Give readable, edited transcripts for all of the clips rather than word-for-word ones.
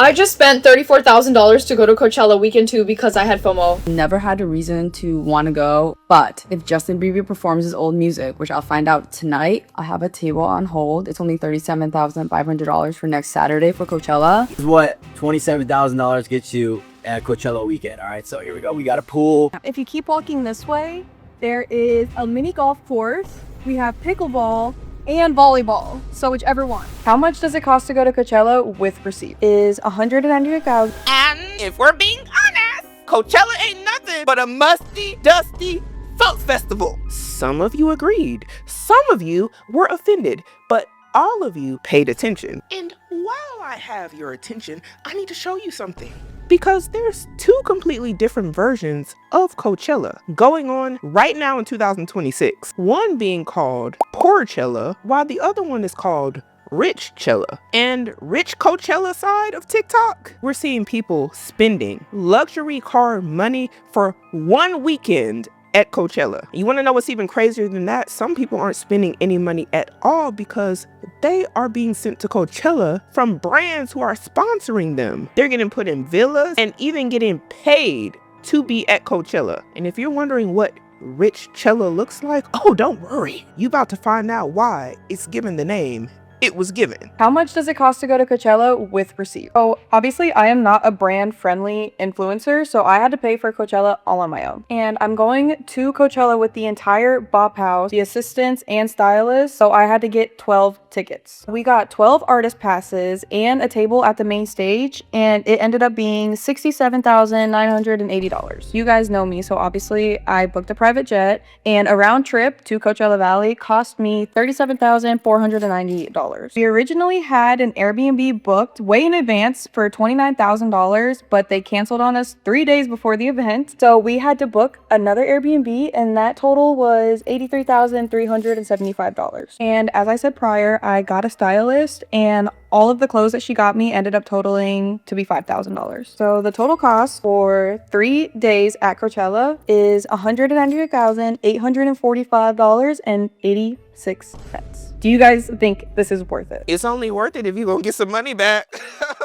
I just spent $34,000 to go to Coachella Weekend 2 because I had FOMO. Never had a reason to want to go, but if Justin Bieber performs his old music, which I'll find out tonight, I have a table on hold. It's only $37,500 for next Saturday for Coachella. This is what $27,000 gets you at Coachella Weekend. All right, so here we go. We got a pool. If you keep walking this way, there is a mini golf course. We have pickleball and volleyball, so whichever one. How much does it cost to go to Coachella with receipt? Is $198,000. And if we're being honest, Coachella ain't nothing but a musty, dusty folk festival. Some of you agreed. Some of you were offended, but all of you paid attention. And while I have your attention, I need to show you something. Because there's two completely different versions of Coachella going on right now in 2026. One being called Poorella, while the other one is called Richchella. And rich Coachella side of TikTok, we're seeing people spending luxury car money for one weekend at Coachella. You want to know what's even crazier than that? Some people aren't spending any money at all because they are being sent to Coachella from brands who are sponsoring them. They're getting put in villas and even getting paid to be at Coachella. And if you're wondering what Richchella looks like, oh, don't worry. You're about to find out why it's given the name it was given. How much does it cost to go to Coachella with receipt? Oh, obviously I am not a brand friendly influencer, so I had to pay for Coachella all on my own. And I'm going to Coachella with the entire Bop House, the assistants and stylists, so I had to get 12 tickets. We got 12 artist passes and a table at the main stage, and it ended up being $67,980. You guys know me, so obviously I booked a private jet, and a round trip to Coachella Valley cost me $37,498. We originally had an Airbnb booked way in advance for $29,000, but they canceled on us 3 days before the event. So we had to book another Airbnb, and that total was $83,375. And as I said prior, I got a stylist, and all of the clothes that she got me ended up totaling to be $5,000. So the total cost for 3 days at Coachella is $198,845.86. Do you guys think this is worth it? It's only worth it if you're gonna get some money back.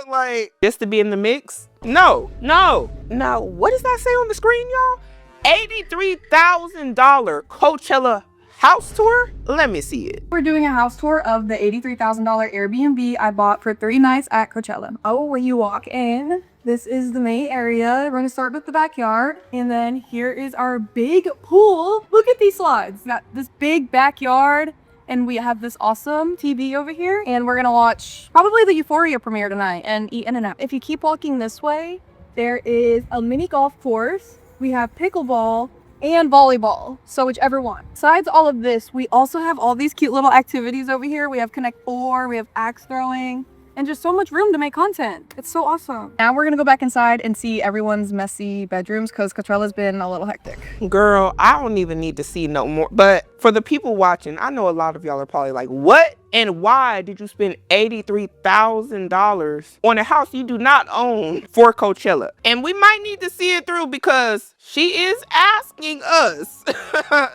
Like, just to be in the mix? No. Now, what does that say on the screen, y'all? $83,000 Coachella house tour? Let me see it. We're doing a house tour of the $83,000 Airbnb I bought for 3 nights at Coachella. Oh, when you walk in, this is the main area. We're gonna start with the backyard, and then here is our big pool. Look at these slides. We got this big backyard, and we have this awesome TV over here, and we're gonna watch probably the Euphoria premiere tonight and eat In-N-Out. If you keep walking this way, there is a mini golf course. We have pickleball and volleyball, so whichever one. Besides all of this, we also have all these cute little activities over here. We have Connect 4, we have axe throwing, and just so much room to make content. It's so awesome. Now we're gonna go back inside and see everyone's messy bedrooms because Coachella's been a little hectic. Girl, I don't even need to see no more. But for the people watching, I know a lot of y'all are probably like, what and why did you spend $83,000 on a house you do not own for Coachella? And we might need to see it through because she is asking us,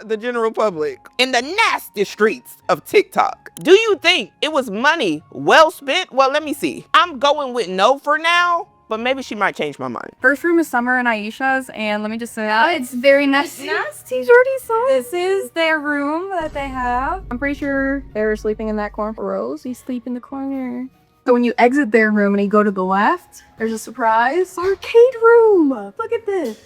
the general public, in the nasty streets of TikTok, do you think it was money well spent? Well, let me see. I'm going with no for now, but maybe she might change my mind. First room is Summer and Aisha's, and let me just say, It's very nasty. nasty, Jordy. So this is their room that they have. I'm pretty sure they're sleeping in that corner. Rose, you sleep in the corner. So when you exit their room and you go to the left, there's a surprise arcade room. Look at this.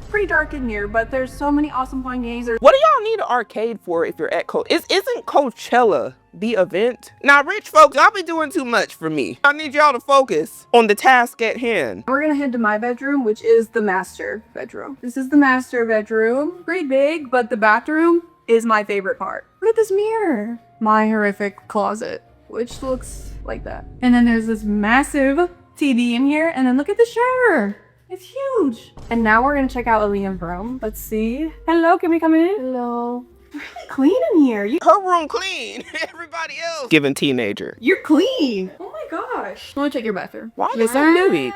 Pretty dark in here, but there's so many awesome fun games. What do y'all need an arcade for if you're at Isn't Coachella the event? Now, rich folks, y'all be doing too much for me. I need y'all to focus on the task at hand. We're gonna head to my bedroom, which is the master bedroom. This is the master bedroom. Pretty big, but the bathroom is my favorite part. Look at this mirror. My horrific closet, which looks like that. And then there's this massive TV in here, and then look at the shower. It's huge. And now we're gonna check out Aaliyah's room. Let's see. Hello, can we come in? Hello. Really clean in here. Her room clean. Everybody else given teenager. You're clean. Oh my gosh. Let me check your bathroom. Why is so newbie?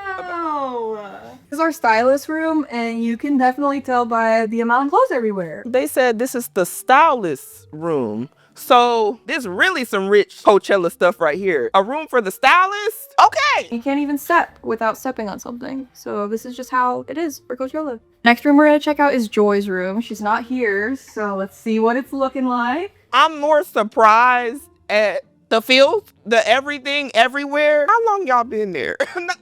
This is our stylist room, and you can definitely tell by the amount of clothes everywhere. They said this is the stylist room. So this really some rich Coachella stuff right here. A room for the stylist? Okay. You can't even step without stepping on something. So this is just how it is for Coachella. Next room we're gonna check out is Joy's room. She's not here, so let's see what it's looking like. I'm more surprised at the field, the everything, everywhere. How long y'all been there? I'm not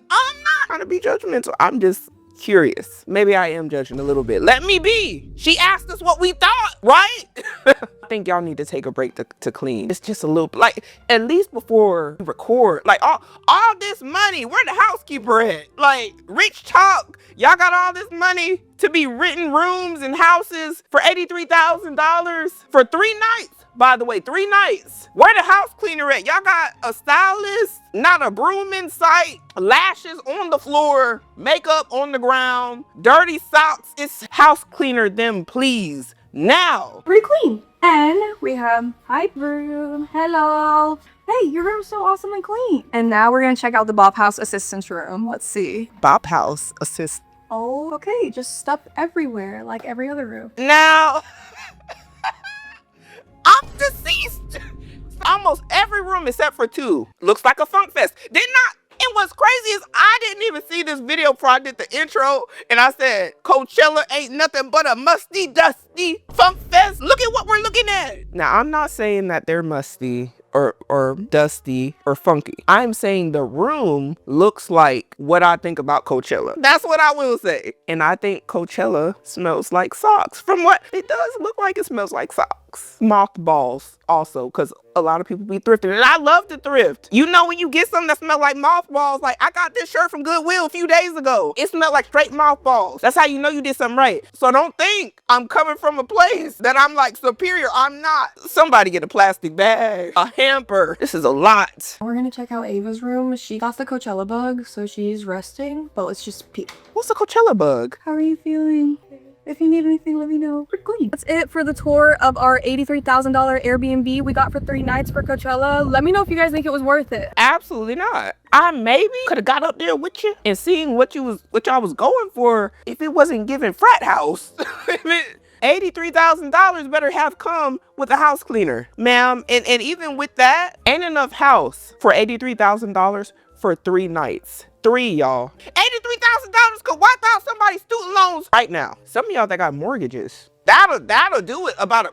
trying to be judgmental. I'm just curious. Maybe I am judging a little bit. Let me be. She asked us what we thought, right? I think y'all need to take a break to clean. It's just a little, like, at least before we record, like all this money, where the housekeeper at? Like, rich talk, y'all got all this money to be renting rooms and houses for $83,000 for 3 nights. By the way, 3 nights. Where the house cleaner at? Y'all got a stylist, not a broom in sight, lashes on the floor, makeup on the ground, dirty socks. It's house cleaner them, please. Now. Pretty clean. And we have hype room. Hello. Hey, your room's so awesome and clean. And now we're gonna check out the Bop House assistant's room. Let's see. Bop House assist. Oh, okay. Just stuff everywhere, like every other room. Now, I'm deceased. Almost every room except for 2. Looks like a funk fest. And what's crazy is I didn't even see this video before I did the intro. And I said, Coachella ain't nothing but a musty, dusty funk fest. Look at what we're looking at. Now, I'm not saying that they're musty or dusty or funky. I'm saying the room looks like what I think about Coachella. That's what I will say. And I think Coachella smells like socks. From what it does look like, it smells like socks. Mothballs also, because a lot of people be thrifting, and I love to thrift. You know, when you get something that smells like mothballs, like I got this shirt from Goodwill a few days ago. It smelled like straight mothballs. That's how you know you did something right. So don't think I'm coming from a place that I'm like superior. I'm not. Somebody get a plastic bag, a hamper. This is a lot. We're gonna check out Ava's room. She got the Coachella bug, so she's resting, but let's just peek. What's a Coachella bug? How are you feeling? If you need anything, let me know. We're clean. That's it for the tour of our $83,000 Airbnb we got for 3 nights for Coachella. Let me know if you guys think it was worth it. Absolutely not. I maybe could have got up there with you and seen what y'all was going for if it wasn't giving frat house. $83,000 better have come with a house cleaner, ma'am. And even with that, ain't enough house for $83,000 for 3 nights. 3, y'all. $83,000 could wipe out somebody's student loans right now. Some of y'all that got mortgages, that'll do it. About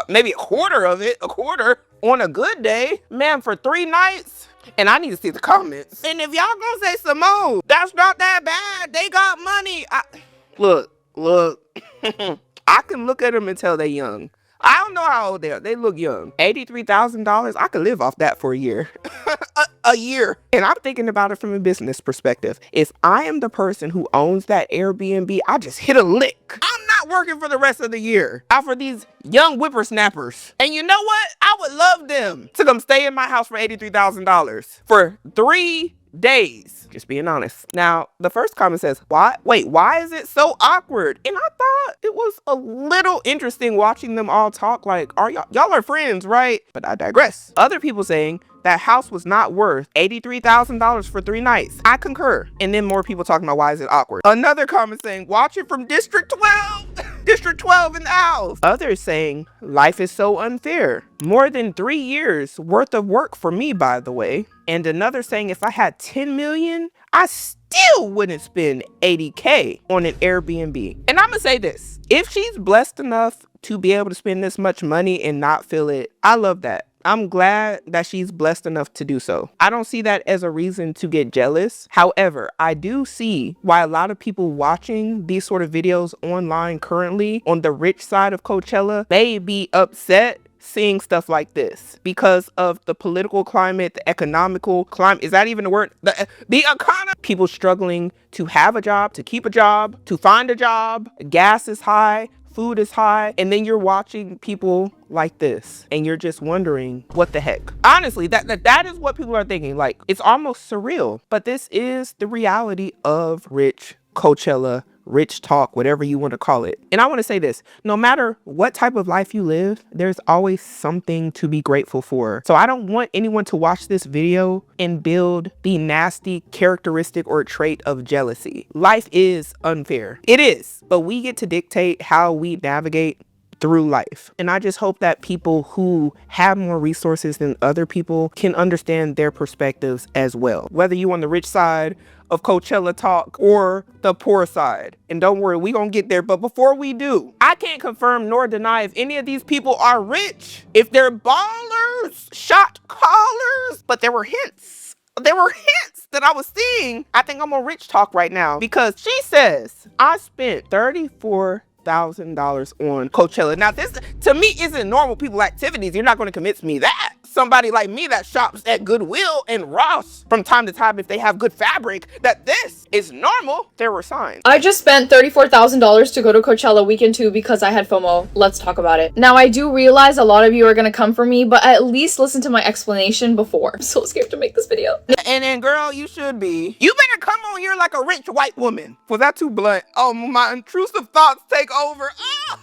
maybe a quarter of it, a quarter on a good day, man. For 3 nights. And I need to see the comments. And if y'all gonna say, Simone, that's not that bad, they got money. Look. I can look at them and tell they young. I don't know how old they are. They look young. $83,000, I could live off that for a year. a year. And I'm thinking about it from a business perspective. If I am the person who owns that Airbnb, I just hit a lick. I'm not working for the rest of the year. Out for these young whippersnappers. And you know what? I would love them to come stay in my house for $83,000 for 3 days. Just being honest. Now, the first comment says, why is it so awkward? And I thought it was a little interesting watching them all talk like, y'all are friends, right? But I digress. Other people saying that house was not worth $83,000 for 3 nights. I concur. And then more people talking about why is it awkward. Another comment saying, watch it from District 12. District 12 in the house. Others saying, life is so unfair. More than 3 years worth of work for me, by the way. And another saying, if I had 10 million, I still wouldn't spend 80K on an Airbnb. And I'm gonna say this, if she's blessed enough to be able to spend this much money and not feel it, I love that. I'm glad that she's blessed enough to do so. I don't see that as a reason to get jealous. However, I do see why a lot of people watching these sort of videos online currently on the rich side of Coachella may be upset seeing stuff like this because of the political climate, the economical climate. Is that even a word? The economy. People struggling to have a job, to keep a job, to find a job. Gas is high. Food is high, and then you're watching people like this and you're just wondering what the heck. Honestly, that is what people are thinking. Like, it's almost surreal, but this is the reality of rich Coachella, rich talk, whatever you want to call it. And I want to say this, no matter what type of life you live, there's always something to be grateful for. So I don't want anyone to watch this video and build the nasty characteristic or trait of jealousy. Life is unfair. It is, but we get to dictate how we navigate through life. And I just hope that people who have more resources than other people can understand their perspectives as well. Whether you on the rich side of Coachella talk or the poor side. And don't worry, we gonna get there. But before we do, I can't confirm nor deny if any of these people are rich, if they're ballers, shot callers, but there were hints. There were hints that I was seeing. I think I'm on rich talk right now because she says, I spent $34,000 on Coachella. Now this, to me, isn't normal people activities. You're not gonna convince me that. Somebody like me that shops at Goodwill and Ross from time to time if they have good fabric, that this is normal. There were signs. I just spent $34,000 to go to Coachella Weekend 2 because I had FOMO. Let's talk about it. Now, I do realize a lot of you are gonna come for me, but at least listen to my explanation before. I'm so scared to make this video. And then, girl, you should be. You better come on here like a rich white woman. Was that too blunt? Oh, my intrusive thoughts take over. Oh,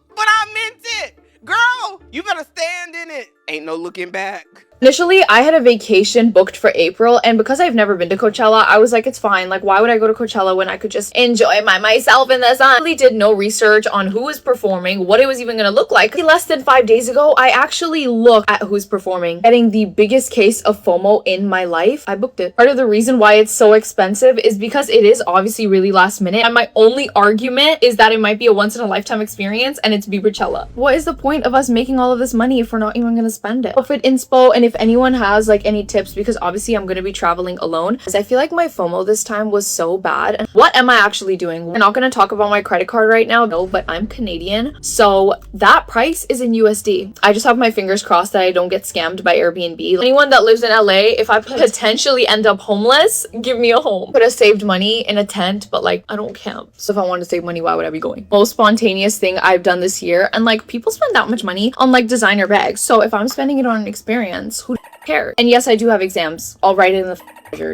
but I meant it. Girl, you better stand in it. Ain't no looking back. Initially, I had a vacation booked for April, and because I've never been to Coachella, I was like, it's fine. Like, why would I go to Coachella when I could just enjoy myself in the sun? I really did no research on who was performing, what it was even gonna look like. Less than 5 days ago, I actually looked at who's performing. Getting the biggest case of FOMO in my life, I booked it. Part of the reason why it's so expensive is because it is obviously really last minute, and my only argument is that it might be a once-in-a-lifetime experience, and it's Richchella. What is the point of us making all of this money if we're not even gonna spend it? Outfit inspo, and if anyone has like any tips, because obviously I'm going to be traveling alone, because I feel like my FOMO this time was so bad. And what am I actually doing? We're not going to talk about my credit card right now, no, but I'm Canadian, so that price is in USD. I just have my fingers crossed that I don't get scammed by Airbnb. Anyone that lives in LA, if I potentially end up homeless, give me a home. Could have saved money in a tent, but like I don't camp, so if I wanted to save money, why would I be going? Most spontaneous thing I've done this year, and like people spend that much money on like designer bags, so if I'm spending it on an experience, who cares? And yes, I do have exams. I'll write it in the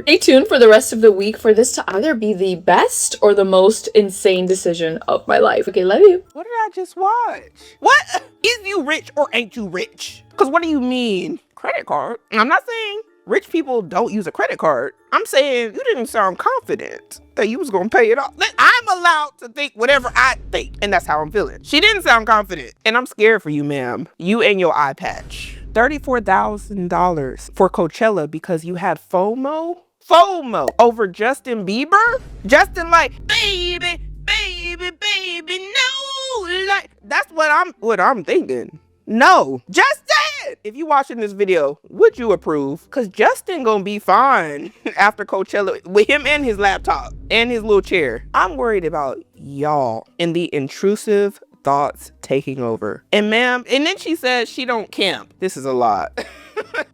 stay tuned for the rest of the week for this to either be the best or the most insane decision of my life. Okay, love you. What did I just watch? What? Is you rich or ain't you rich? Because what do you mean? Credit card? I'm not saying rich people don't use a credit card. I'm saying you didn't sound confident that you was gonna pay it off. I'm allowed to think whatever I think, and that's how I'm feeling. She didn't sound confident, and I'm scared for you, ma'am. You and your eye patch. $34,000 for Coachella because you had FOMO over Justin Bieber? Justin like, baby, no, like, that's what I'm thinking. No, Justin, if you watching this video, would you approve? Because Justin gonna be fine after Coachella with him and his laptop and his little chair. I'm worried about y'all and the intrusive thoughts taking over. And ma'am, and then she says she don't camp. This is a lot.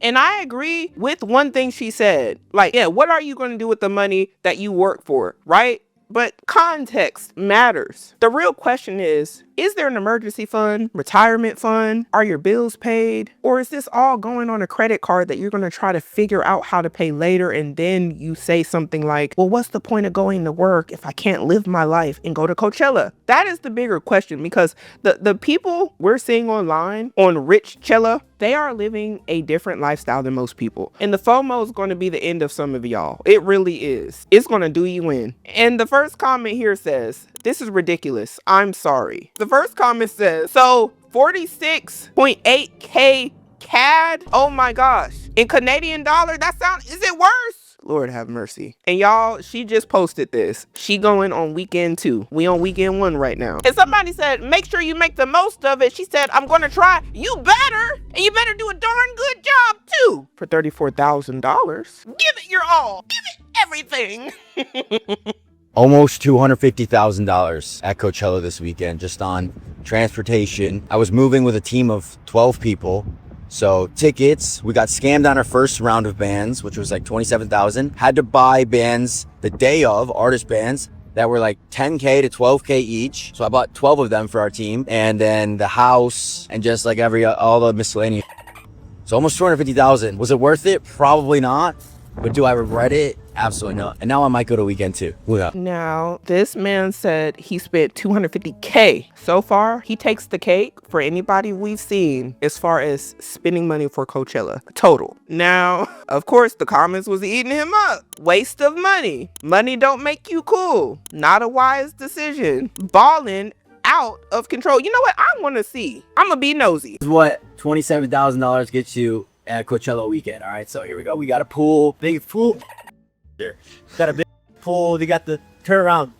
And I agree with one thing she said. Like, yeah, what are you going to do with the money that you work for, right? But context matters. The real question is there an emergency fund, retirement fund? Are your bills paid? Or is this all going on a credit card that you're going to try to figure out how to pay later, and then you say something like, well, what's the point of going to work if I can't live my life and go to Coachella? That is the bigger question, because the people we're seeing online on Richchella, they are living a different lifestyle than most people. And the FOMO is going to be the end of some of y'all. It really is. It's going to do you in. And the first comment here says, this is ridiculous. I'm sorry. The first comment says, so 46.8K CAD? Oh my gosh. In Canadian dollar, is it worse? Lord have mercy. And y'all, she just posted this. She going on weekend 2. We on weekend 1 right now. And somebody said, make sure you make the most of it. She said, I'm gonna try. You better. And you better do a darn good job too. For $34,000. Give it your all. Give it everything. Almost $250,000 at Coachella this weekend, just on transportation. I was moving with a team of 12 people. So tickets, we got scammed on our first round of bands, which was like 27,000. Had to buy bands the day of, artist bands, that were like 10K to 12K each. So I bought 12 of them for our team. And then the house and just like all the miscellaneous. So almost 250,000. Was it worth it? Probably not. But do I regret it? Absolutely not. And now I might go to weekend 2. Yeah. Now, this man said he spent $250K. So far, he takes the cake for anybody we've seen as far as spending money for Coachella. Total. Now, of course, the comments was eating him up. Waste of money. Money don't make you cool. Not a wise decision. Balling out of control. You know what? I want to see. I'm going to be nosy. This is what $27,000 gets you at Coachella Weekend. All right, so here we go. We got a pool, big pool. There, got a big pool. They got the turnaround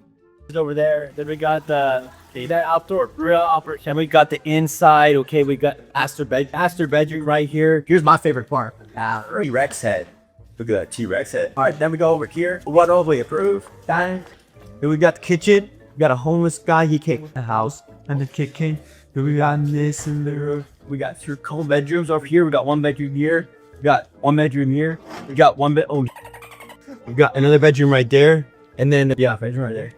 over there. Then we got the that outdoor grill. And we got the inside. Okay, we got master bedroom right here. Here's my favorite part. T-Rex head. Look at that T-Rex head. All right, then we go over here. What all we approve? Then we got the kitchen. We got a homeless guy. He came to the house and the kitchen. Then we got this in there. We got 2 cold bedrooms over here. We got 1 bedroom here. We got 1 bedroom here. We got 1 bed. Oh, we got another bedroom right there. And then bedroom right there.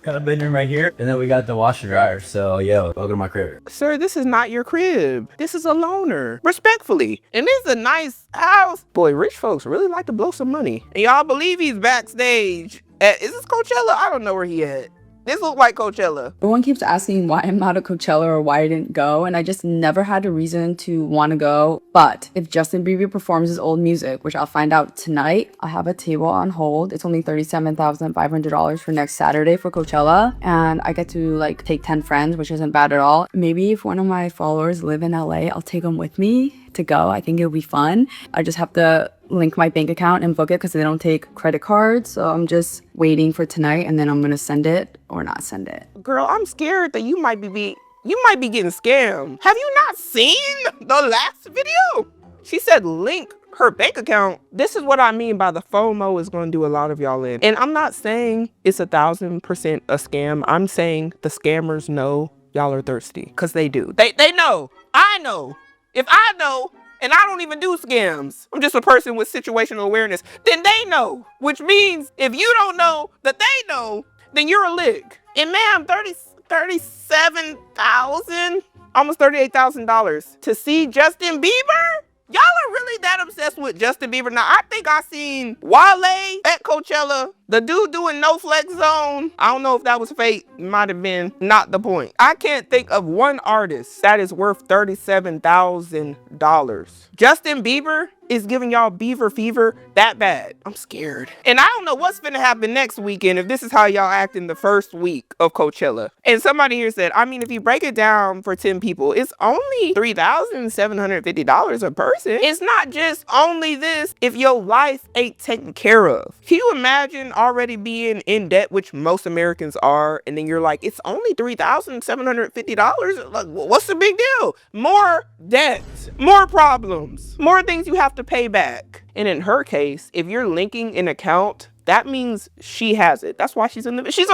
Got a bedroom right here. And then we got the washer dryer. So yeah, welcome to my crib. Sir, this is not your crib. This is a loaner. Respectfully. And this is a nice house. Boy, rich folks really like to blow some money. And y'all believe he's backstage. Is this Coachella? I don't know where he at. This looks like Coachella. Everyone keeps asking why I'm not at Coachella or why I didn't go, and I just never had a reason to want to go. But if Justin Bieber performs his old music, which I'll find out tonight, I have a table on hold. It's only $37,500 for next Saturday for Coachella, and I get to like take 10 friends, which isn't bad at all. Maybe if one of my followers live in LA, I'll take them with me to go. I think it'll be fun. I just have to link my bank account and book it because they don't take credit cards. So I'm just waiting for tonight, and then I'm gonna send it or not send it. Girl, I'm scared that you might be getting scammed. Have you not seen the last video? She said link her bank account. This is what I mean by the FOMO is going to do a lot of y'all in. And I'm not saying it's 1,000% a scam. I'm saying the scammers know y'all are thirsty, because they do. They know. I know. If I know, and I don't even do scams, I'm just a person with situational awareness, then they know. Which means if you don't know that they know, then you're a lick. And ma'am, $37,000, almost $38,000 to see Justin Bieber? Y'all are really that obsessed with Justin Bieber? Now, I think I seen Wale at Coachella. The dude doing No Flex Zone. I don't know if that was fake. Might have been. Not the point. I can't think of one artist that is worth $37,000. Justin Bieber is giving y'all beaver fever that bad. I'm scared. And I don't know what's gonna happen next weekend if this is how y'all act in the first week of Coachella. And somebody here said, I mean, if you break it down for 10 people, it's only $3,750 a person. It's not just only this if your life ain't taken care of. Can you imagine already being in debt, which most Americans are, and then you're like, it's only $3,750? Like, what's the big deal? More debt, more problems, more things you have to pay back. And in her case, if you're linking an account, that means she has it. That's why she's in the this is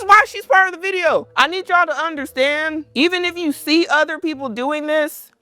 why she's part of the video. I need y'all to understand, even if you see other people doing this,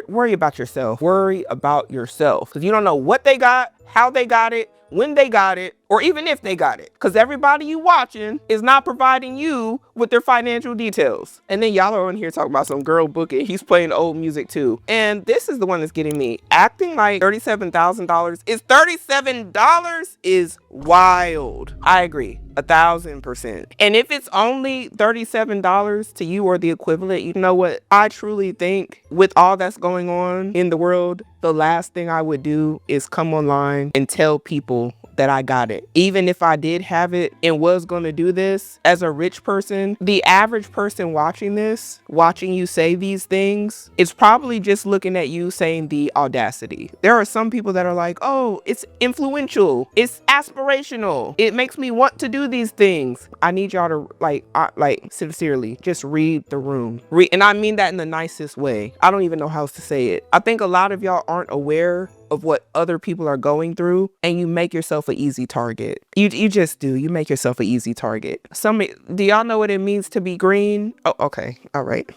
worry about yourself. Worry about yourself. Because you don't know what they got, how they got it, when they got it, or even if they got it. Because everybody you watching is not providing you with their financial details. And then y'all are on here talking about some girl booking. He's playing old music too. And this is the one that's getting me. Acting like $37,000 is $37 is wild. I agree. 1,000%. And if it's only $37 to you or the equivalent, you know what? I truly think with all that's going on in the world, the last thing I would do is come online and tell people that I got it. Even if I did have it and was going to do this as a rich person, the average person watching this, watching you say these things, is probably just looking at you saying the audacity. There are some people that are like, oh, it's influential, it's aspirational, it makes me want to do these things. I need y'all to sincerely just read the room. And I mean that in the nicest way. I don't even know how else to say it. I think a lot of y'all aren't aware of what other people are going through, and you make yourself an easy target. You just do. You make yourself an easy target. Do y'all know what it means to be green? Oh, okay. All right.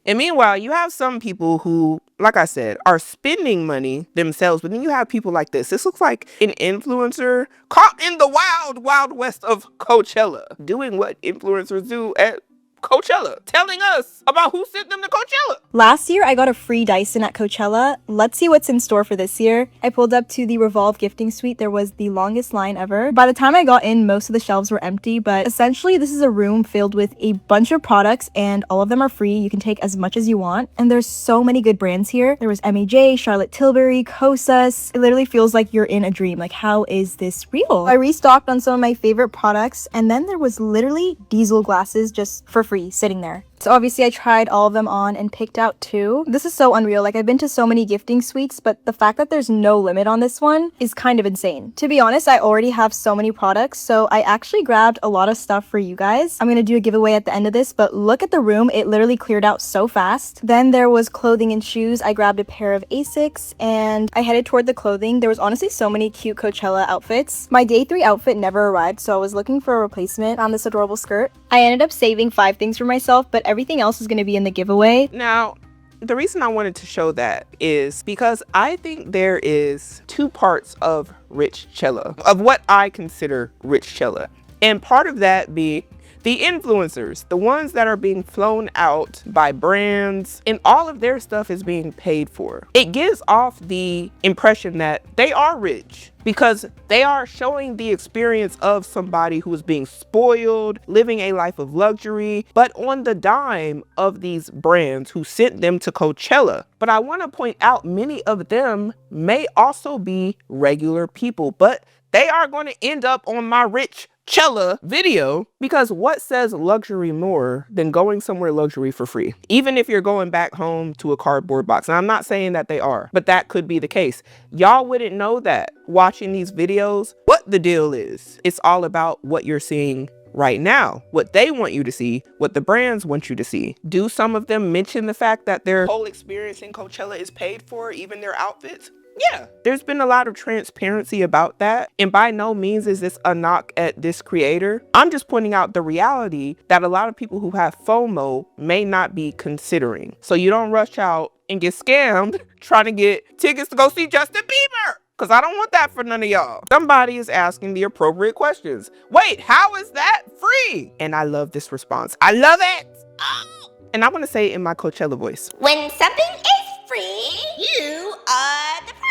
And meanwhile, you have some people who, like I said, are spending money themselves, but then you have people like this. This looks like an influencer caught in the wild, wild west of Coachella, doing what influencers do at Coachella, telling us about who sent them to Coachella. Last year, I got a free Dyson at Coachella. Let's see what's in store for this year. I pulled up to the Revolve gifting suite. There was the longest line ever. By the time I got in, most of the shelves were empty, but essentially this is a room filled with a bunch of products and all of them are free. You can take as much as you want. And there's so many good brands here. There was MAJ, Charlotte Tilbury, Kosas. It literally feels like you're in a dream. Like, how is this real? I restocked on some of my favorite products, and then there was literally diesel glasses just for free sitting there. So obviously I tried all of them on and picked out 2. This is so unreal. Like, I've been to so many gifting suites, but the fact that there's no limit on this one is kind of insane. To be honest, I already have so many products, so I actually grabbed a lot of stuff for you guys. I'm gonna do a giveaway at the end of this, but look at the room. It literally cleared out so fast. Then there was clothing and shoes. I grabbed a pair of Asics and I headed toward the clothing. There was honestly so many cute Coachella outfits. My day 3 outfit never arrived, so I was looking for a replacement on this adorable skirt. I ended up saving 5 things for myself, but everything else is going to be in the giveaway. Now, the reason I wanted to show that is because I think there is 2 parts of Richchella, of what I consider Richchella. And part of that being the influencers, the ones that are being flown out by brands, and all of their stuff is being paid for. It gives off the impression that they are rich because they are showing the experience of somebody who is being spoiled, living a life of luxury, but on the dime of these brands who sent them to Coachella. But I want to point out many of them may also be regular people, but they are going to end up on my Richchella video, because what says luxury more than going somewhere luxury for free? Even if you're going back home to a cardboard box. And I'm not saying that they are, but that could be the case. Y'all wouldn't know that watching these videos what the deal is. It's all about what you're seeing right now, what they want you to see, what the brands want you to see. Do some of them mention the fact that their whole experience in Coachella is paid for, even their outfits? Yeah, there's been a lot of transparency about that. And by no means is this a knock at this creator. I'm just pointing out the reality that a lot of people who have FOMO may not be considering. So you don't rush out and get scammed trying to get tickets to go see Justin Bieber. Because I don't want that for none of y'all. Somebody is asking the appropriate questions. Wait, how is that free? And I love this response. I love it. Oh. And I want to say it in my Coachella voice. When something is free, you are the product.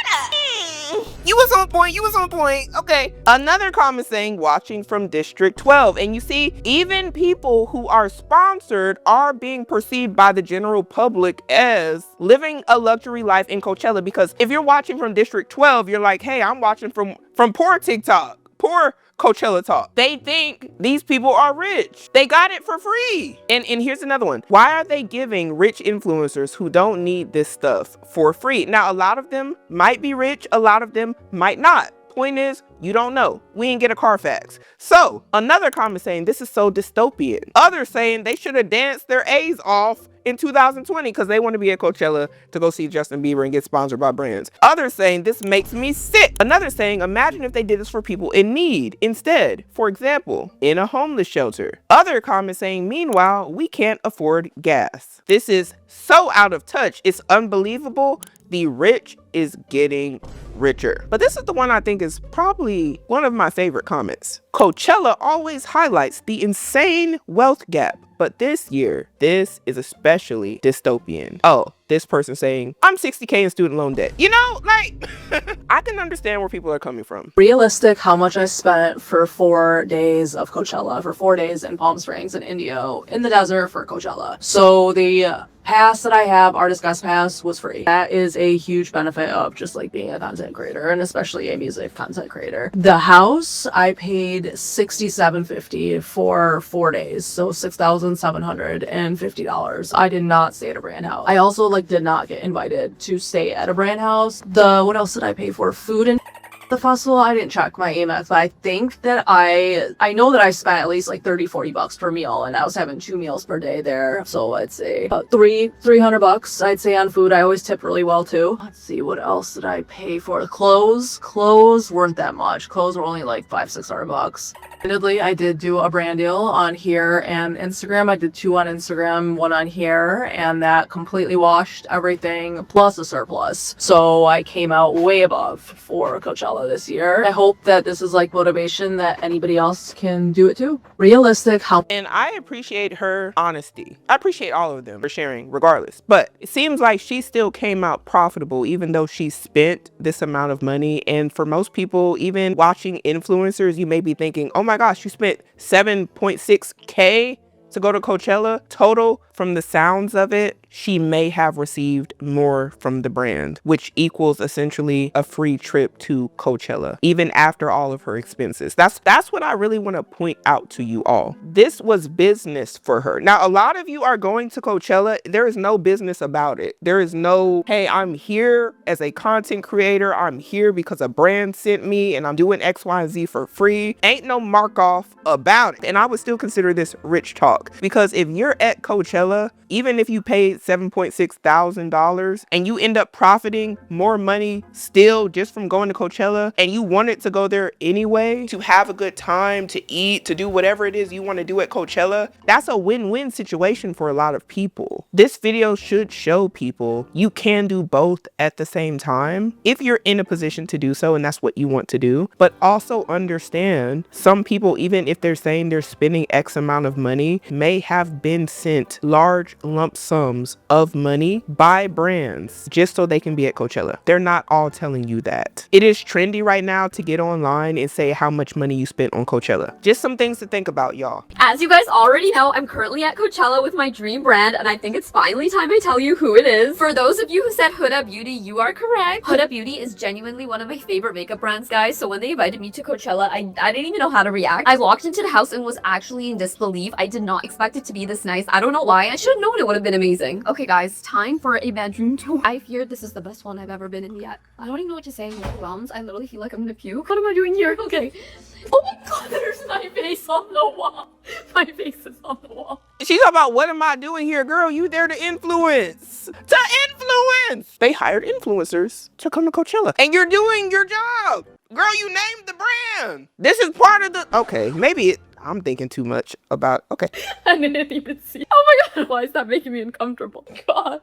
You was on point. You was on point. Okay. Another comment saying watching from District 12. And you see, even people who are sponsored are being perceived by the general public as living a luxury life in Coachella. Because if you're watching from District 12, you're like, hey, I'm watching from poor TikTok, poor Coachella talk. They think these people are rich. They got it for free. And here's another one. Why are they giving rich influencers who don't need this stuff for free? Now, a lot of them might be rich. A lot of them might not. Point is, you don't know. We didn't get a Carfax. So another comment saying this is so dystopian. Others saying they should have danced their A's off in 2020 because they want to be at Coachella to go see Justin Bieber and get sponsored by brands. Others saying this makes me sick. Another saying, imagine if they did this for people in need instead. For example, in a homeless shelter. Other comments saying, meanwhile, we can't afford gas. This is so out of touch. It's unbelievable. The rich is getting richer. But this is the one I think is probably one of my favorite comments. Coachella always highlights the insane wealth gap, but this year, this is especially dystopian. Oh, this person saying, I'm 60K in student loan debt. You know, like, I can understand where people are coming from. Realistic how much I spent for 4 days of Coachella, for 4 days in Palm Springs and Indio, in the desert for Coachella. So the pass that I have, Artist Guest Pass, was free. That is a huge benefit of just like being a content creator, and especially a music content creator. The house, I paid $67.50 for 4 days, so $6,750. I did not stay at a brand house. I also did not get invited to stay at a brand house. What else did I pay for? Food and the festival, I didn't check my Amex, but I think that I know that I spent at least $30-$40 per meal, and I was having 2 meals per day there. So I'd say about $300 I'd say on food. I always tip really well too. Let's see, what else did I pay for? Clothes weren't that much. Clothes were only $500-$600. Admittedly, I did do a brand deal on here and Instagram. I did 2 on Instagram, 1 on here, and that completely washed everything plus a surplus. So I came out way above for Coachella this year. I hope that this is motivation that anybody else can do it too. Realistic how. And I appreciate her honesty. I appreciate all of them for sharing regardless. But it seems like she still came out profitable even though she spent this amount of money. And for most people, even watching influencers, you may be thinking, oh my gosh, you spent 7.6K to go to Coachella total from the sounds of it, she may have received more from the brand, which equals essentially a free trip to Coachella, even after all of her expenses. That's what I really want to point out to you all. This was business for her. Now, a lot of you are going to Coachella. There is no business about it. There is no, hey, I'm here as a content creator. I'm here because a brand sent me and I'm doing X, Y, and Z for free. Ain't no mark off about it. And I would still consider this rich talk, because if you're at Coachella, even if you paid $7.6 thousand and you end up profiting more money still just from going to Coachella, and you wanted to go there anyway to have a good time, to eat, to do whatever it is you want to do at Coachella, that's a win-win situation for a lot of people. This video should show people you can do both at the same time if you're in a position to do so and that's what you want to do. But also understand, some people, even if they're saying they're spending X amount of money, may have been sent large lump sums of money by brands just so they can be at Coachella. They're not all telling you that. It is trendy right now to get online and say how much money you spent on Coachella. Just some things to think about, y'all. As you guys already know, I'm currently at Coachella with my dream brand, and I think it's finally time I tell you who it is. For those of you who said Huda Beauty, you are correct. Huda Beauty is genuinely one of my favorite makeup brands, guys. So when they invited me to Coachella, I didn't even know how to react. I walked into the house and was actually in disbelief. I did not expect it to be this nice. I don't know why. I should have known it would have been amazing. Okay, guys, time for a bedroom tour. I fear this is the best one I've ever been in yet. I don't even know what to say. I'm overwhelmed. I literally feel like I'm gonna puke. What am I doing here? Okay. Oh my god, there's my face on the wall. My face is on the wall. She's talking about, what am I doing here? Girl, you there to influence. To influence! They hired influencers to come to Coachella. And you're doing your job. Girl, you named the brand. This is part of the... Okay, maybe I'm thinking too much about... Okay. I didn't even see. Oh my god, why is that making me uncomfortable? God.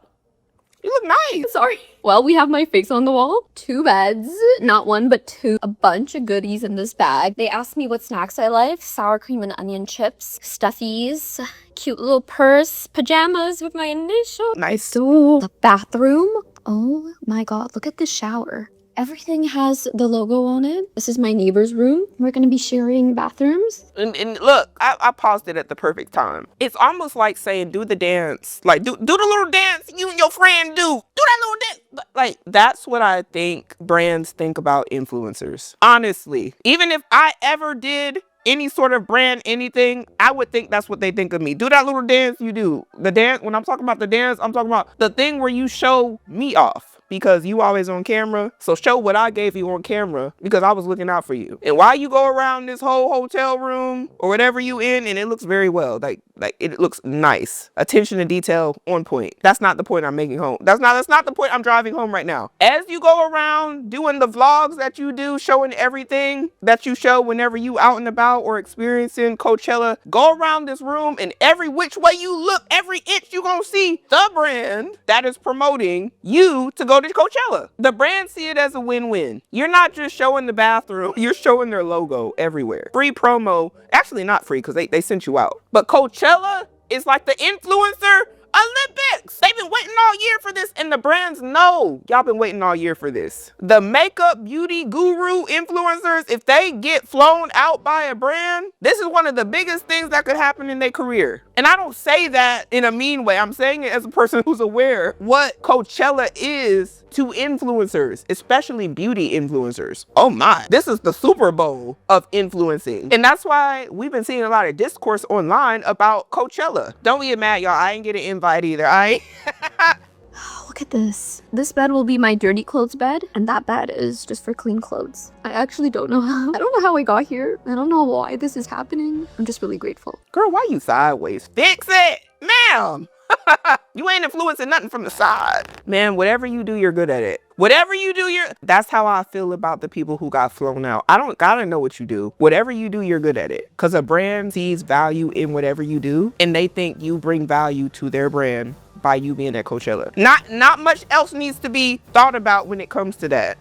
You look nice. Sorry. Well, we have my face on the wall. 2 beds. Not 1, but 2. A bunch of goodies in this bag. They asked me what snacks I like. Sour cream and onion chips. Stuffies. Cute little purse. Pajamas with my initial. Nice. So, the bathroom. Oh my god, look at this shower. Everything has the logo on it. This is my neighbor's room. We're gonna be sharing bathrooms. And look, I paused it at the perfect time. It's almost like saying, do the dance. Like, do the little dance you and your friend do. Do that little dance. Like, that's what I think brands think about influencers. Honestly, even if I ever did any sort of brand anything, I would think that's what they think of me. Do that little dance you do. The dance, when I'm talking about the dance, I'm talking about the thing where you show me off. Because you always on camera. So show what I gave you on camera, because I was looking out for you. And while you go around this whole hotel room or whatever you in, and it looks very well, like it looks nice. Attention to detail on point. That's not the point I'm making home. That's not the point I'm driving home right now. As you go around doing the vlogs that you do, showing everything that you show whenever you out and about or experiencing Coachella, go around this room, and every which way you look, every inch you gonna see the brand that is promoting you to go to Coachella. The brand see it as a win-win. You're not just showing the bathroom, you're showing their logo everywhere. Free promo, actually not free because they sent you out. But Coachella is like the influencer Olympics. They've been waiting all year for this, and the brands know y'all been waiting all year for this. The makeup beauty guru influencers, if they get flown out by a brand, this is one of the biggest things that could happen in their career. And I don't say that in a mean way. I'm saying it as a person who's aware what Coachella is to influencers, especially beauty influencers. Oh my, this is the Super Bowl of influencing. And that's why we've been seeing a lot of discourse online about Coachella. Don't get mad, y'all. I ain't get an invite either. Look at this. This bed will be my dirty clothes bed, and that bed is just for clean clothes. I actually don't know how. I don't know how I got here. I don't know why this is happening. I'm just really grateful. Girl, why you sideways? Fix it, ma'am. You ain't influencing nothing from the side. Man, whatever you do, you're good at it. Whatever you do, that's how I feel about the people who got flown out. I don't gotta know what you do. Whatever you do, you're good at it. Because a brand sees value in whatever you do, and they think you bring value to their brand by you being at Coachella. Not much else needs to be thought about when it comes to that.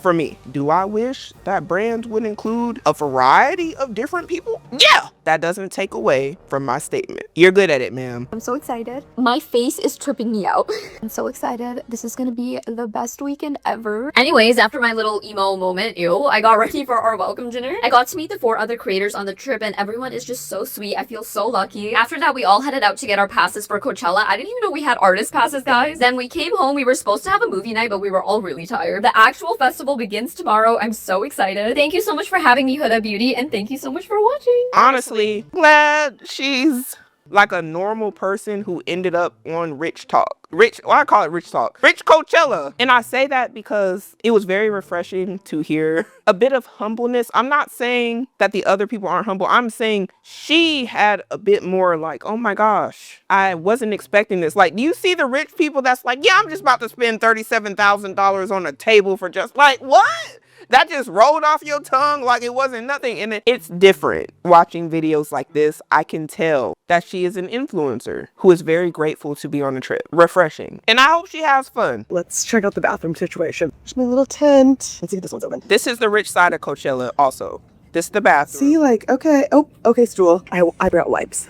for me. Do I wish that brands would include a variety of different people? Yeah! That doesn't take away from my statement. You're good at it, ma'am. I'm so excited. My face is tripping me out. I'm so excited. This is gonna be the best weekend ever. Anyways, after my little emo moment, I got ready for our welcome dinner. I got to meet the 4 other creators on the trip and everyone is just so sweet. I feel so lucky. After that, we all headed out to get our passes for Coachella. I didn't even know we had artist passes, guys. Then we came home. We were supposed to have a movie night, but we were all really tired. The actual festival begins tomorrow. I'm so excited. Thank you so much for having me, Huda Beauty, and thank you so much for watching. Honestly, glad she's like a normal person who ended up on Rich Talk. I call it Rich Talk. Rich Coachella. And I say that because it was very refreshing to hear a bit of humbleness. I'm not saying that the other people aren't humble. I'm saying she had a bit more like, oh my gosh, I wasn't expecting this. Like, do you see the rich people that's like, yeah, I'm just about to spend $37,000 on a table for just like, what? That just rolled off your tongue like it wasn't nothing. And it's different. Watching videos like this, I can tell that she is an influencer who is very grateful to be on the trip. Refreshing. And I hope she has fun. Let's check out the bathroom situation. There's my little tent. Let's see if this one's open. This is the rich side of Coachella also. This is the bathroom. See, like, okay. Oh, okay, stool. I brought wipes.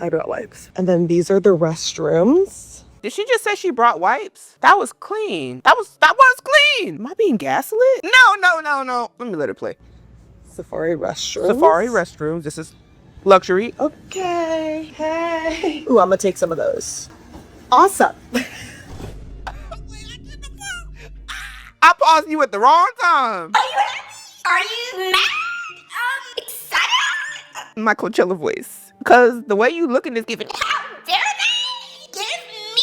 And then these are the restrooms. Did she just say she brought wipes? That was clean. That was clean. Am I being gaslit? No. Let me let it play. Safari restrooms. This is luxury. Okay. Hey. Ooh, I'm gonna take some of those. Awesome. I paused you at the wrong time. Are you mad? Excited? My Coachella voice. Because the way you looking is giving. How dare they give me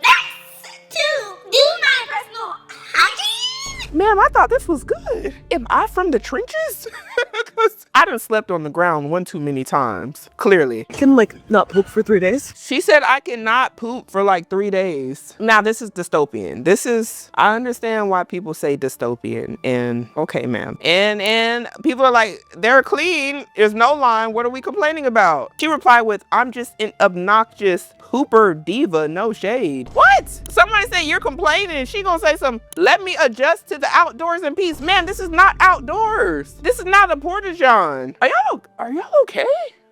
this to do my personal hygiene? Ma'am, I thought this was good. Am I from the trenches? Because I done slept on the ground one too many times. Clearly. I can, like, not poop for 3 days. She said I cannot poop for like 3 days. Now, this is dystopian. I understand why people say dystopian. And, okay, ma'am. And people are like, they're clean. There's no line. What are we complaining about? She replied with, I'm just an obnoxious hooper diva, no shade. What? Somebody say you're complaining. She gonna say something. Let me adjust to the outdoors in peace. Man, this is not outdoors. This is not a porta-john. Are y'all okay?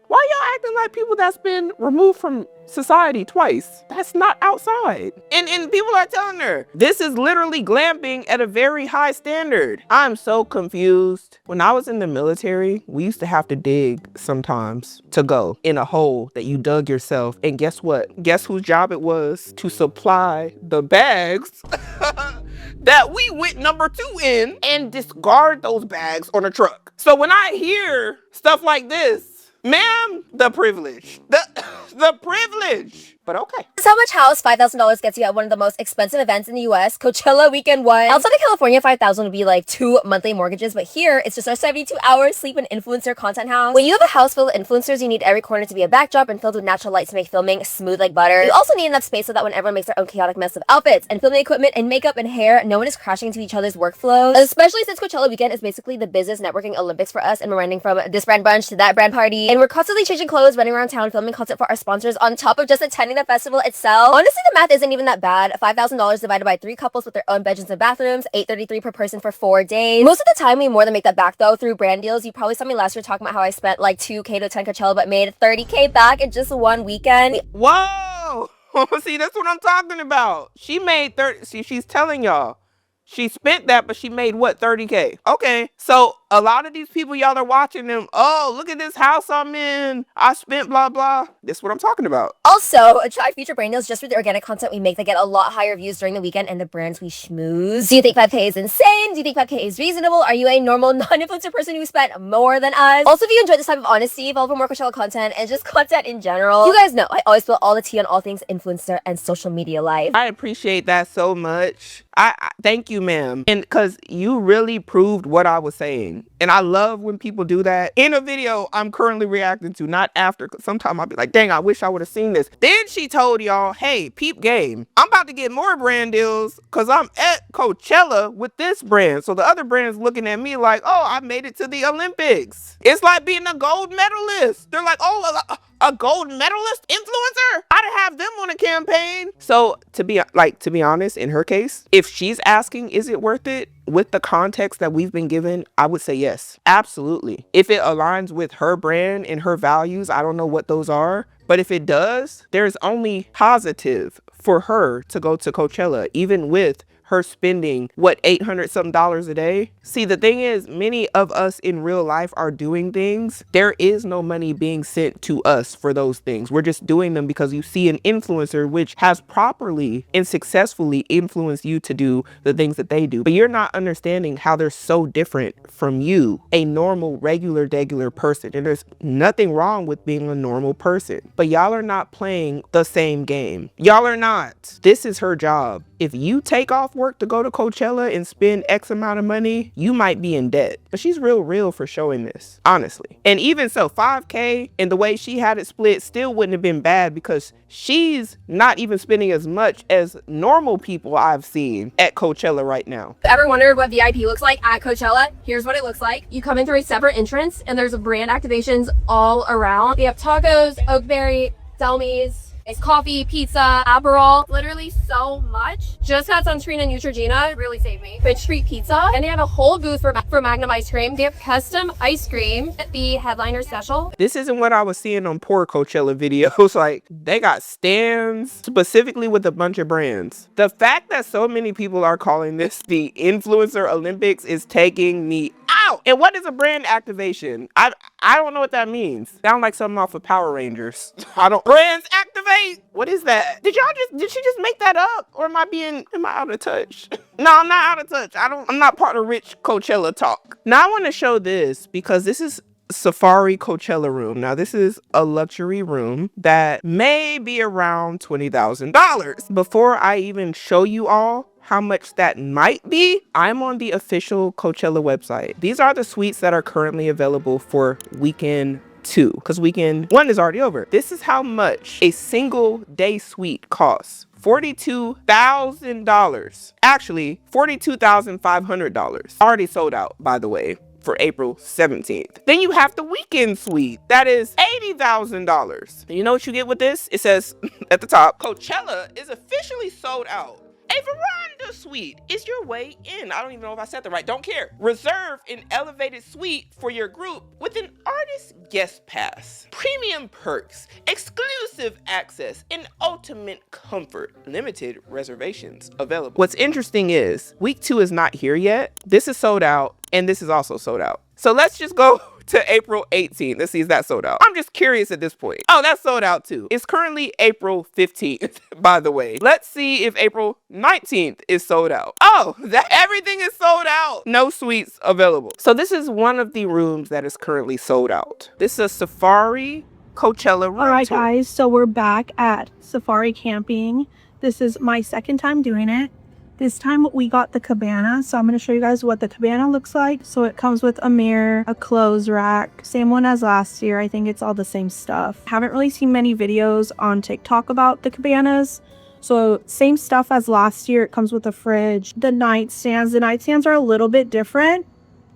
Why y'all acting like people that's been removed from society twice? That's not outside. And people are telling her, this is literally glamping at a very high standard. I'm so confused. When I was in the military, we used to have to dig sometimes to go in a hole that you dug yourself. And guess what? Guess whose job it was to supply the bags that we went number 2 in and discard those bags on a truck. So when I hear stuff like this, ma'am, the privilege. The privilege. But okay. How much house $5,000 gets you at one of the most expensive events in the US, Coachella Weekend 1. Outside of California, $5,000 would be like 2 monthly mortgages, but here it's just our 72-hour sleep and influencer content house. When you have a house full of influencers, you need every corner to be a backdrop and filled with natural light to make filming smooth like butter. You also need enough space so that when everyone makes their own chaotic mess of outfits and filming equipment and makeup and hair, no one is crashing into each other's workflows. Especially since Coachella Weekend is basically the business networking Olympics for us, and we're running from this brand brunch to that brand party, and we're constantly changing clothes, running around town, filming content for our sponsors on top of just attending the festival itself. Honestly, the math isn't even that bad. $5,000 divided by 3 couples with their own bedrooms and bathrooms, $833 per person for 4 days. Most of the time, we more than make that back though through brand deals. You probably saw me last year talking about how I spent like $2K to attend Coachella, but made $30K back in just 1 weekend. Whoa! See, that's what I'm talking about. She made 30. See, she's telling y'all. She spent that, but she made what, 30K? Okay, so a lot of these people y'all are watching them, oh, look at this house I'm in. I spent blah, blah. This is what I'm talking about. Also, try future brand deals just for the organic content we make that get a lot higher views during the weekend and the brands we schmooze. Do you think 5K is insane? Do you think 5K is reasonable? Are you a normal non-influencer person who spent more than us? Also, if you enjoyed this type of honesty, follow for more Coachella content and just content in general. You guys know, I always spill all the tea on all things influencer and social media life. I appreciate that so much. I thank you, ma'am. And because you really proved what I was saying. And I love when people do that in a video I'm currently reacting to, not after. Because sometimes I'll be like, dang, I wish I would have seen this. Then she told y'all, hey, peep game. I'm about to get more brand deals because I'm at Coachella with this brand. So the other brand's looking at me like, oh, I made it to the Olympics. It's like being a gold medalist. They're like, oh, a gold medalist influencer? I'd have them on a campaign. So to be honest, in her case, if she's asking, is it worth it? With the context that we've been given, I would say yes, absolutely. If it aligns with her brand and her values, I don't know what those are, but if it does, there's only positive for her to go to Coachella, even with her spending what, $800 something a day. See, the thing is, many of us in real life are doing things. There is no money being sent to us for those things. We're just doing them because you see an influencer which has properly and successfully influenced you to do the things that they do. But you're not understanding how they're so different from you, a normal, regular person. And there's nothing wrong with being a normal person. But y'all are not playing the same game. Y'all are not. This is her job. If you take off work to go to Coachella and spend X amount of money, you might be in debt. But she's real for showing this, honestly. And even so, $5K and the way she had it split still wouldn't have been bad because she's not even spending as much as normal people I've seen at Coachella right now. Ever wondered what VIP looks like at Coachella? Here's what it looks like. You come in through a separate entrance and there's brand activations all around. We have tacos, oakberry, Selmies. It's coffee, pizza, Aperol, literally so much. Just had sunscreen and Neutrogena, really saved me. Fitch Street Pizza, and they have a whole booth for Magnum ice cream. They have custom ice cream at the headliner special. This isn't what I was seeing on poor Coachella videos. Like, they got stands specifically with a bunch of brands. The fact that so many people are calling this the Influencer Olympics is taking me out. And what is a brand activation? I don't know what that means. Sound like something off of Power Rangers. Brands activate? What is that? Did she just make that up? Or am I out of touch? No, I'm not out of touch. I'm not part of rich Coachella talk. Now I want to show this because this is Safari Coachella room. Now this is a luxury room that may be around $20,000. Before I even show you all how much that might be, I'm on the official Coachella website. These are the suites that are currently available for weekend 2, because weekend 1 is already over. This is how much a single day suite costs. $42,000. Actually, $42,500. Already sold out, by the way, for April 17th. Then you have the weekend suite. That is $80,000. You know what you get with this? It says at the top, Coachella is officially sold out. A veranda suite is your way in. I don't even know if I said that right. Don't care. Reserve an elevated suite for your group with an artist guest pass, premium perks, exclusive access, and ultimate comfort. Limited reservations available. What's interesting is week 2 is not here yet. This is sold out, and this is also sold out. So let's just go to April 18th. Let's see, is that sold out? I'm just curious at this point. Oh, that's sold out too. It's currently April 15th, by the way. Let's see if April 19th is sold out. Oh, everything is sold out. No suites available. So this is one of the rooms that is currently sold out. This is a Safari Coachella room. All right, tour. guys, so we're back at Safari Camping. This is my second time doing it. This time we got the cabana, so I'm going to show you guys what the cabana looks like. So it comes with a mirror, a clothes rack, same one as last year. I think it's all the same stuff. Haven't really seen many videos on TikTok about the cabanas. So same stuff as last year. It comes with a fridge. The nightstands are a little bit different.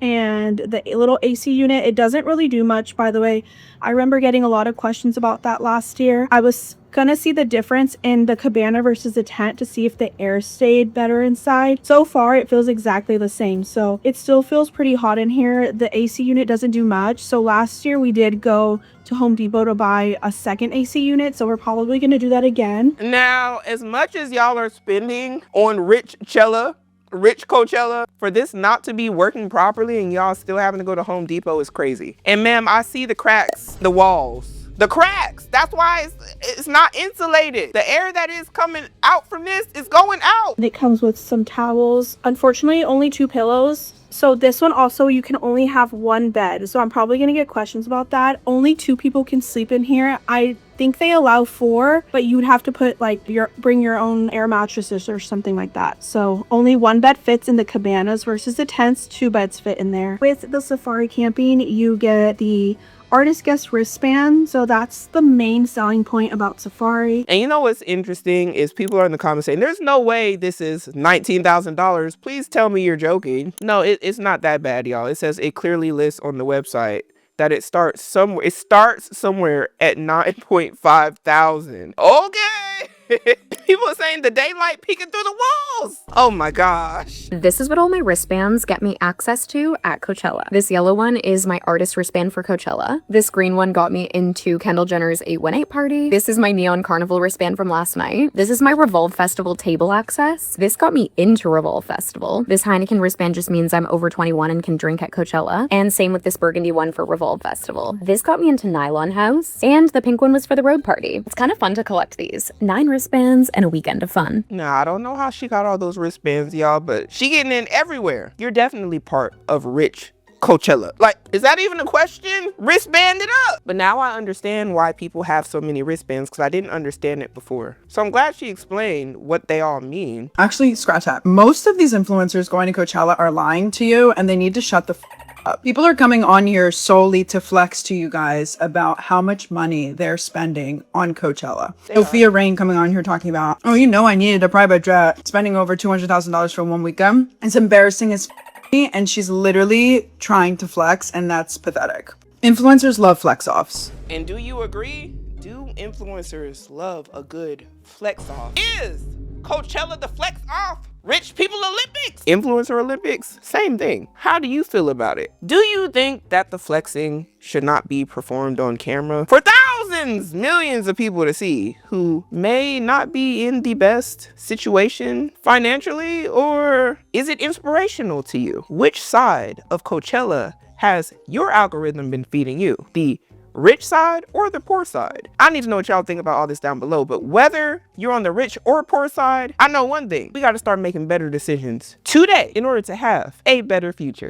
And the little AC unit, it doesn't really do much, by the way. I remember getting a lot of questions about that last year. I was gonna see the difference in the cabana versus the tent to see if the air stayed better inside. So far, it feels exactly the same. So it still feels pretty hot in here. The AC unit doesn't do much. So last year we did go to Home Depot to buy a second AC unit. So we're probably gonna do that again. Now, as much as y'all are spending on Richchella, rich Coachella, for this not to be working properly and y'all still having to go to Home Depot is crazy. And ma'am, I see the cracks, the walls. The cracks, that's why it's not insulated. The air that is coming out from this is going out. It comes with some towels. Unfortunately, only 2 pillows. So this one also, you can only have 1 bed. So I'm probably gonna get questions about that. Only 2 people can sleep in here. I think they allow 4, but you would have to put bring your own air mattresses or something like that. So only 1 bed fits in the cabanas versus the tents. 2 beds fit in there. With the Safari Camping, you get the artist guest wristband, so that's the main selling point about Safari. And you know what's interesting is people are in the comments saying, there's no way this is $19,000. Please tell me you're joking. No, it's not that bad, y'all. It says it clearly lists on the website that it starts somewhere. It starts somewhere at 9.5 thousand. Okay. People are saying the daylight peeking through the walls. Oh my gosh. This is what all my wristbands get me access to at Coachella. This yellow one is my artist wristband for Coachella. This green one got me into Kendall Jenner's 818 party. This is my Neon Carnival wristband from last night. This is my Revolve Festival table access. This got me into Revolve Festival. This Heineken wristband just means I'm over 21 and can drink at Coachella. And same with this burgundy one for Revolve Festival. This got me into Nylon House. And the pink one was for the road party. It's kind of fun to collect these. 9 wristbands and a weekend of fun. Now, I don't know how she got all those wristbands, y'all, but she getting in everywhere. You're definitely part of rich Coachella. Like, is that even a question? Wristband it up. But now I understand why people have so many wristbands, because I didn't understand it before. So I'm glad she explained what they all mean. Actually, scratch that. Most of these influencers going to Coachella are lying to you, and they need to shut the up. People are coming on here solely to flex to you guys about how much money they're spending on Coachella. Sophia Rain coming on here talking about, oh, you know, I needed a private jet, spending over $200,000 for one weekend. It's embarrassing as and she's literally trying to flex, and that's pathetic. Influencers love flex offs. And do you agree? Do influencers love a good flex off? Is Coachella the flex off? Rich People Olympics? Influencer Olympics? Same thing. How do you feel about it? Do you think that the flexing should not be performed on camera for thousands, millions of people to see who may not be in the best situation financially? Or is it inspirational to you? Which side of Coachella has your algorithm been feeding you? The rich side or the poor side? I need to know what y'all think about all this down below, but whether you're on the rich or poor side, I know one thing: we got to start making better decisions today in order to have a better future.